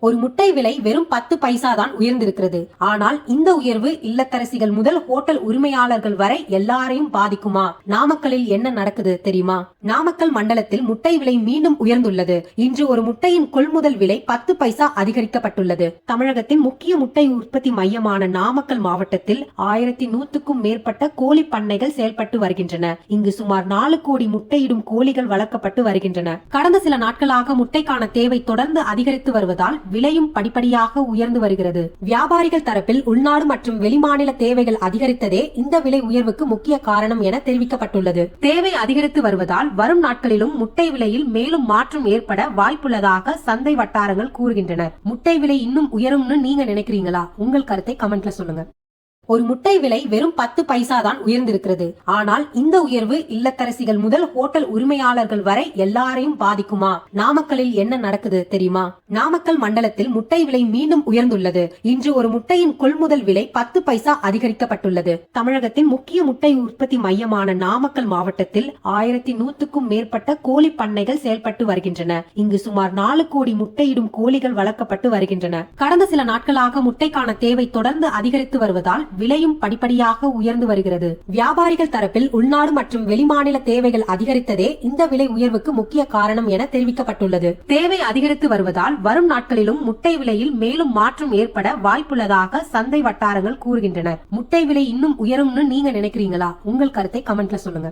ஒரு முட்டை விலை வெறும் 10 பைசா தான் உயர்ந்திருக்கிறது. ஆனால் இந்த உயர்வு இல்லத்தரசிகள் முதல் ஹோட்டல் உரிமையாளர்கள் வரை எல்லாரையும் பாதிக்குமா? நாமக்கல்லில் என்ன நடக்குது தெரியுமா? நாமக்கல் மண்டலத்தில் முட்டை விலை மீண்டும் உயர்ந்துள்ளது. இன்று ஒரு முட்டையின் கொள்முதல் விலை 10 பைசா அதிகரிக்கப்பட்டுள்ளது. தமிழகத்தின் முக்கிய முட்டை உற்பத்தி மையமான நாமக்கல் மாவட்டத்தில் 1100க்கும் மேற்பட்ட கோழி பண்ணைகள் செயல்பட்டு வருகின்றன. இங்கு சுமார் 4 கோடி முட்டையிடும் கோழிகள் வளர்க்கப்பட்டு வருகின்றன. கடந்த சில நாட்களாக முட்டைக்கான தேவை தொடர்ந்து அதிகரித்து வருவதால் விலையும் படிப்படியாக உயர்ந்து வருகிறது. வியாபாரிகள் தரப்பில் உள்நாடு மற்றும் வெளிமாநில தேவைகள் அதிகரித்ததே இந்த விலை உயர்வுக்கு முக்கிய காரணம் என தெரிவிக்கப்பட்டுள்ளது. தேவை அதிகரித்து வருவதால் வரும் நாட்களிலும் முட்டை விலையில் மேலும் மாற்றம் ஏற்பட வாய்ப்புள்ளதாக சந்தை வட்டாரங்கள் கூறுகின்றன. முட்டை விலை இன்னும் உயரும்னு நீங்க நினைக்கிறீங்களா? உங்கள் கருத்தை கமெண்ட்ல சொல்லுங்க. ஒரு முட்டை விலை வெறும் 10 பைசா தான் உயர்ந்திருக்கிறது. ஆனால் இந்த உயர்வு இல்லத்தரசிகள் முதல் ஹோட்டல் உரிமையாளர்கள் வரை எல்லாரையும் பாதிக்குமா? நாமக்கல்லில் என்ன நடக்குது தெரியுமா? நாமக்கல் மண்டலத்தில் முட்டை விலை மீண்டும் உயர்ந்துள்ளது. இன்று ஒரு முட்டையின் கொள்முதல் விலை 10 பைசா அதிகரிக்கப்பட்டுள்ளது. தமிழகத்தின் முக்கிய முட்டை உற்பத்தி மையமான நாமக்கல் மாவட்டத்தில் 1100க்கும் மேற்பட்ட கோழி பண்ணைகள் செயல்பட்டு வருகின்றன. இங்கு சுமார் 4 கோடி முட்டையிடும் கோழிகள் வளர்க்கப்பட்டு வருகின்றன. கடந்த சில நாட்களாக முட்டைக்கான தேவை தொடர்ந்து அதிகரித்து வருவதால் விலையும் படிப்படியாக உயர்ந்து வருகிறது. வியாபாரிகள் தரப்பில் உள்நாடு மற்றும் வெளிமாநில தேவைகள் அதிகரித்ததே இந்த விலை உயர்வுக்கு முக்கிய காரணம் என தெரிவிக்கப்பட்டுள்ளது. தேவை அதிகரித்து வருவதால் வரும் நாட்களிலும் முட்டை விலையில் மேலும் மாற்றம் ஏற்பட வாய்ப்புள்ளதாக சந்தை வட்டாரங்கள் கூறுகின்றன. முட்டை விலை இன்னும் உயரும்னு நீங்க நினைக்கிறீங்களா? உங்கள் கருத்தை கமெண்ட்ல சொல்லுங்க.